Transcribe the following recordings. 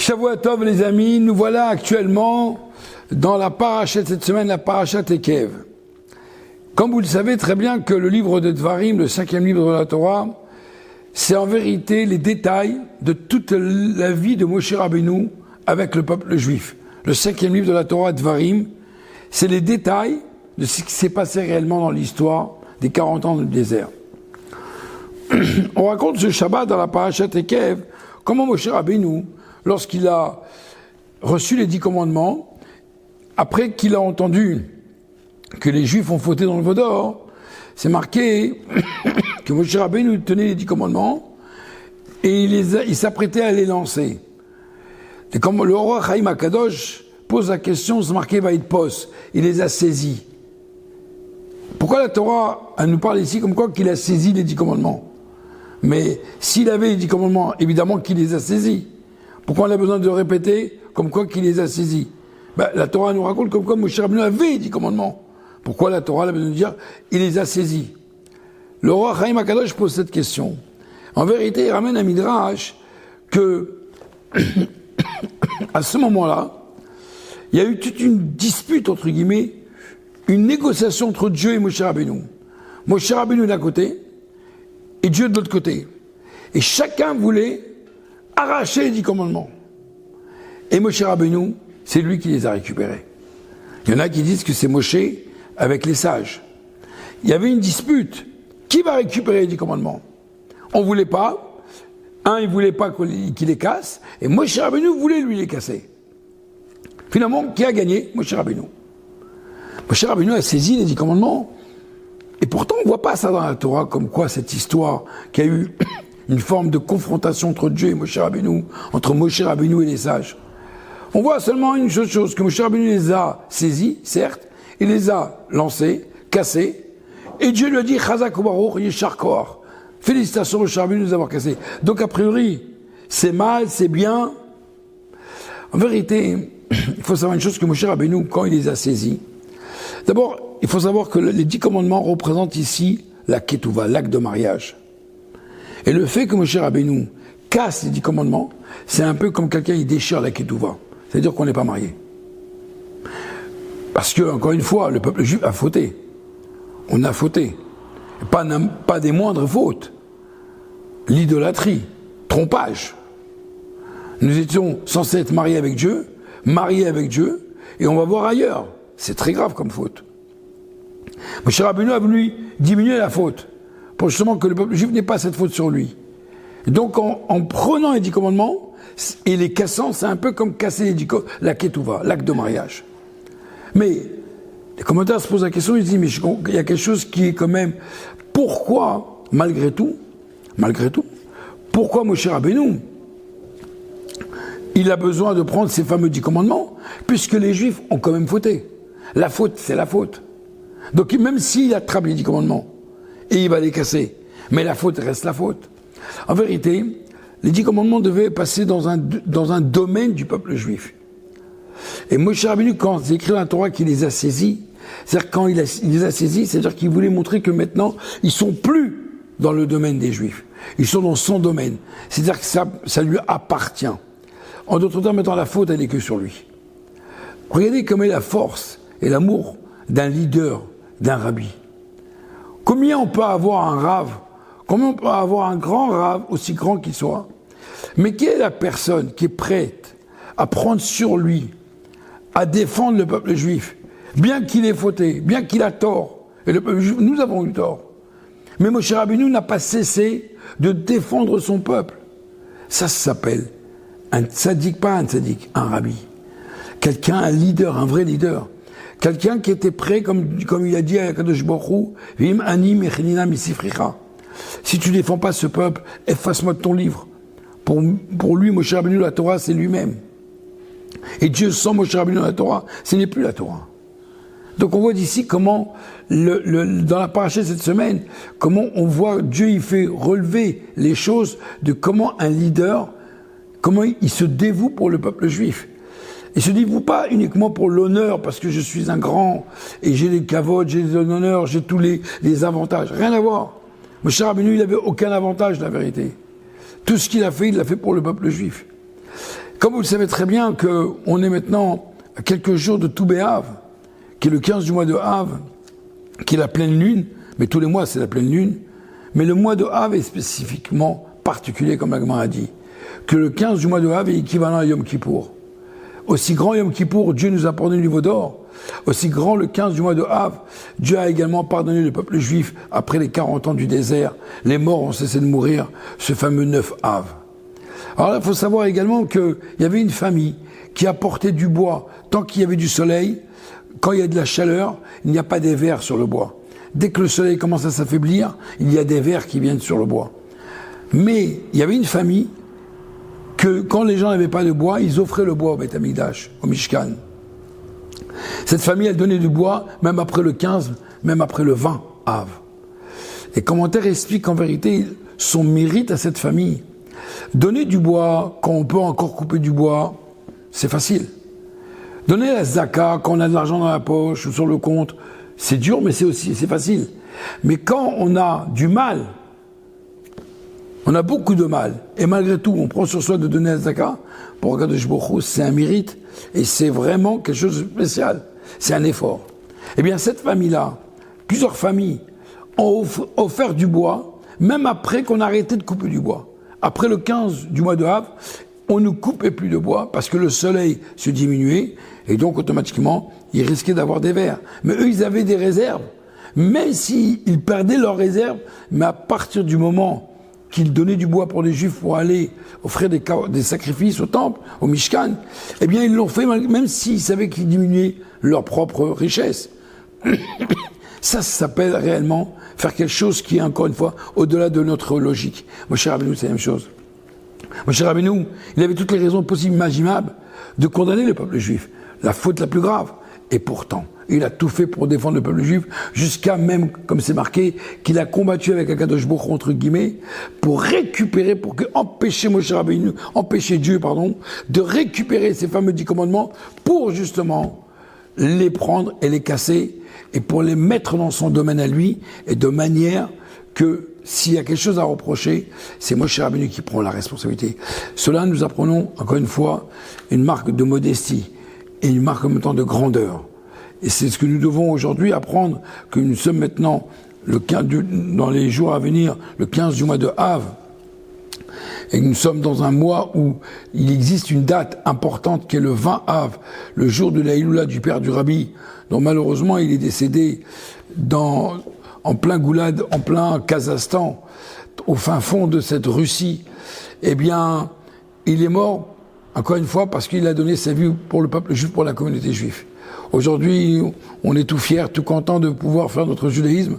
Shavua Tov les amis, nous voilà actuellement dans la paracha de cette semaine, la paracha Tekev. Comme vous le savez très bien que le livre de Dvarim, le 5e livre de la Torah, c'est en vérité les détails de toute la vie de Moshe Rabbeinu avec le peuple juif. Le 5e livre de la Torah, Dvarim, c'est les détails de ce qui s'est passé réellement dans l'histoire des 40 ans du désert. On raconte ce Shabbat dans la paracha Tekev, comment Moshe Rabbeinu, lorsqu'il a reçu les 10 commandements, après qu'il a entendu que les Juifs ont fauté dans le veau d'or, c'est marqué que Moshe Rabbeinu tenait les 10 commandements et il s'apprêtait à les lancer. Et comme le roi Chaim HaKadosh pose la question, c'est marqué Vaïdpos, il les a saisis. Pourquoi la Torah elle nous parle ici comme quoi qu'il a saisi les 10 commandements? Mais s'il avait les 10 commandements, évidemment qu'il les a saisis. Pourquoi on a besoin de répéter comme quoi qu'il les a saisis? La Torah nous raconte comme quoi Moshe Rabbeinu avait les 10 commandements. Pourquoi la Torah a besoin de dire il les a saisis? Le roi Chaim HaKadosh pose cette question. En vérité, il ramène un midrash que à ce moment-là, il y a eu toute une dispute entre guillemets, une négociation entre Dieu et Moshe Rabbeinu. Moshe Rabbeinu d'un côté et Dieu de l'autre côté. Et chacun voulait arracher les 10 commandements. Et Moshe Rabbeinu, c'est lui qui les a récupérés. Il y en a qui disent que c'est Moshe avec les sages. Il y avait une dispute. Qui va récupérer les 10 commandements? On ne voulait pas. Un, il ne voulait pas qu'il les casse. Et Moshe Rabbeinu voulait lui les casser. Finalement, qui a gagné? Moshe Rabbeinu. Moshe Rabbeinu a saisi les 10 commandements. Et pourtant, on ne voit pas ça dans la Torah, comme quoi cette histoire qui a eu une forme de confrontation entre Dieu et Moshe Rabbeinu, entre Moshe Rabbeinu et les sages. On voit seulement une chose, que Moshe Rabbeinu les a saisis, certes, il les a lancés, cassés, et Dieu lui a dit, Chazak u'baruch yeshar koach. Félicitations Moshe Rabbeinu de nous avoir cassés. Donc a priori, c'est mal, c'est bien. En vérité, il faut savoir une chose que Moshe Rabbeinu, quand il les a saisis, d'abord, il faut savoir que les 10 commandements représentent ici la ketouva, l'acte de mariage. Et le fait que Moshe Rabbeinu casse les 10 commandements, c'est un peu comme quelqu'un qui déchire la ketouva. C'est-à-dire qu'on n'est pas marié. Parce que, encore une fois, le peuple juif a fauté. On a fauté. Pas des moindres fautes. L'idolâtrie, trompage. Nous étions censés être mariés avec Dieu, et on va voir ailleurs. C'est très grave comme faute. Moshe Rabbeinu a voulu diminuer la faute, pour justement que le peuple juif n'ait pas cette faute sur lui. Et donc en prenant les 10 commandements, et les cassant, c'est un peu comme casser les 10 la ketouva, l'acte de mariage. Mais les commentaires se posent la question, ils disent, mais il y a quelque chose qui est quand même, pourquoi, malgré tout, pourquoi Moshe Rabbeinu, il a besoin de prendre ces fameux 10 commandements, puisque les Juifs ont quand même fauté. La faute, c'est la faute. Donc même s'il attrape les 10 commandements, et il va les casser, mais la faute reste la faute. En vérité, les 10 commandements devaient passer dans un domaine du peuple juif. Et Moshe Rabbeinu, quand il écrit dans la Torah qu'il les a saisis, c'est-à-dire quand il les a saisis, c'est-à-dire qu'il voulait montrer que maintenant, ils sont plus dans le domaine des Juifs. Ils sont dans son domaine. C'est-à-dire que ça lui appartient. En d'autres termes, maintenant, la faute, elle n'est que sur lui. Regardez comme est la force et l'amour d'un leader, d'un rabbi. Combien on peut avoir un rave, combien on peut avoir un grand rave, aussi grand qu'il soit, mais quelle est la personne qui est prête à prendre sur lui, à défendre le peuple juif, bien qu'il ait fauté, bien qu'il a tort, et le peuple juif, nous avons eu tort. Mais Moshe Rabbeinu n'a pas cessé de défendre son peuple. Ça s'appelle un tzaddik, pas un tzaddik, un rabbi. Quelqu'un, un leader, un vrai leader. Quelqu'un qui était prêt, comme il a dit à Kadosh Baruch Hu, Vim ani mechinina misifricha. Si tu ne défends pas ce peuple, efface-moi de ton livre. Pour lui, Moshe Rabbeinu, la Torah, c'est lui-même. Et Dieu, sans Moshe Rabbeinu, la Torah, ce n'est plus la Torah. Donc on voit d'ici comment, dans la paracha de cette semaine, comment on voit Dieu, il fait relever les choses de comment un leader, comment il se dévoue pour le peuple juif. Il se dévoue pas uniquement pour l'honneur, parce que je suis un grand, et j'ai les kavodes, j'ai les honneurs, j'ai tous les avantages. Rien à voir. Moshe Rabbeinu, il n'avait aucun avantage, la vérité. Tout ce qu'il a fait, il l'a fait pour le peuple juif. Comme vous le savez très bien qu'on est maintenant à quelques jours de Tou B'Av, qui est le 15 du mois de Av, qui est la pleine lune, mais tous les mois c'est la pleine lune, mais le mois de Av est spécifiquement particulier, comme la Gemara a dit, que le 15 du mois de Av est équivalent à Yom Kippour. Aussi grand Yom Kippour, Dieu nous a pardonné le niveau d'or, aussi grand le 15 du mois de Av, Dieu a également pardonné le peuple juif après les 40 ans du désert, les morts ont cessé de mourir, ce fameux 9 Av. Alors là, il faut savoir également qu'il y avait une famille qui apportait du bois tant qu'il y avait du soleil. Quand il y a de la chaleur, il n'y a pas des vers sur le bois. Dès que le soleil commence à s'affaiblir, il y a des vers qui viennent sur le bois. Mais il y avait une famille que quand les gens n'avaient pas de bois, ils offraient le bois au Beth Amikdash, au Mishkan. Cette famille, elle donnait du bois même après le 15, même après le 20 Av. Les commentaires expliquent en vérité son mérite à cette famille. Donner du bois quand on peut encore couper du bois, c'est facile. Donner la zaka quand on a de l'argent dans la poche ou sur le compte, c'est dur, mais c'est facile. Mais quand on a du mal, on a beaucoup de mal, et malgré tout, on prend sur soi de donner la zaka, pour Akadosh Baruch Hu, c'est un mérite, et c'est vraiment quelque chose de spécial. C'est un effort. Eh bien, cette famille-là, plusieurs familles, ont offert du bois, même après qu'on a arrêté de couper du bois. Après le 15 du mois de Av, on ne coupait plus de bois parce que le soleil se diminuait et donc automatiquement, ils risquaient d'avoir des vers. Mais eux, ils avaient des réserves. Même s'ils perdaient leurs réserves, mais à partir du moment qu'ils donnaient du bois pour les Juifs pour aller offrir des sacrifices au temple, au Mishkan, eh bien, ils l'ont fait même s'ils savaient qu'ils diminuaient leur propre richesse. Ça s'appelle réellement faire quelque chose qui est, encore une fois, au-delà de notre logique. Moshe Rabbeinu, c'est la même chose. Moshe Rabbeinu, il avait toutes les raisons possibles, imaginables, de condamner le peuple juif. La faute la plus grave. Et pourtant, il a tout fait pour défendre le peuple juif, jusqu'à même, comme c'est marqué, qu'il a combattu avec Akadosh Baruch Hu, entre guillemets, pour récupérer, empêcher Dieu, de récupérer ces fameux 10 commandements, pour justement les prendre et les casser, et pour les mettre dans son domaine à lui, et de manière que s'il y a quelque chose à reprocher, c'est Moshe Rabbeinu qui prend la responsabilité. Cela, nous apprenons, encore une fois, une marque de modestie et une marque en même temps de grandeur. Et c'est ce que nous devons aujourd'hui apprendre, que nous sommes maintenant, dans les jours à venir, le 15 du mois de Av, et nous sommes dans un mois où il existe une date importante qui est le 20 Av, le jour de la Hiloula du père du Rabbi, dont malheureusement il est décédé en plein Goulad, en plein Kazakhstan, au fin fond de cette Russie. Eh bien, il est mort, encore une fois, parce qu'il a donné sa vie pour le peuple juif, pour la communauté juive. Aujourd'hui, on est tout fiers, tout contents de pouvoir faire notre judaïsme,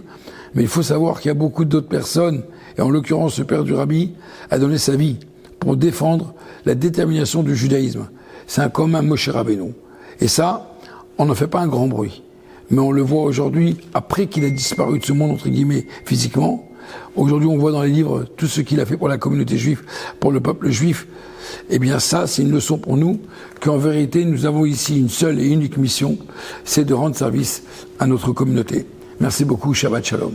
mais il faut savoir qu'il y a beaucoup d'autres personnes, et en l'occurrence, le père du Rabbi a donné sa vie pour défendre la détermination du judaïsme. C'est un commun Moshe Rabbeinu. Et ça, on n'en fait pas un grand bruit. Mais on le voit aujourd'hui, après qu'il a disparu de ce monde, entre guillemets, physiquement. Aujourd'hui, on voit dans les livres tout ce qu'il a fait pour la communauté juive, pour le peuple juif. Eh bien ça, c'est une leçon pour nous, qu'en vérité, nous avons ici une seule et unique mission, c'est de rendre service à notre communauté. Merci beaucoup, Shabbat Shalom.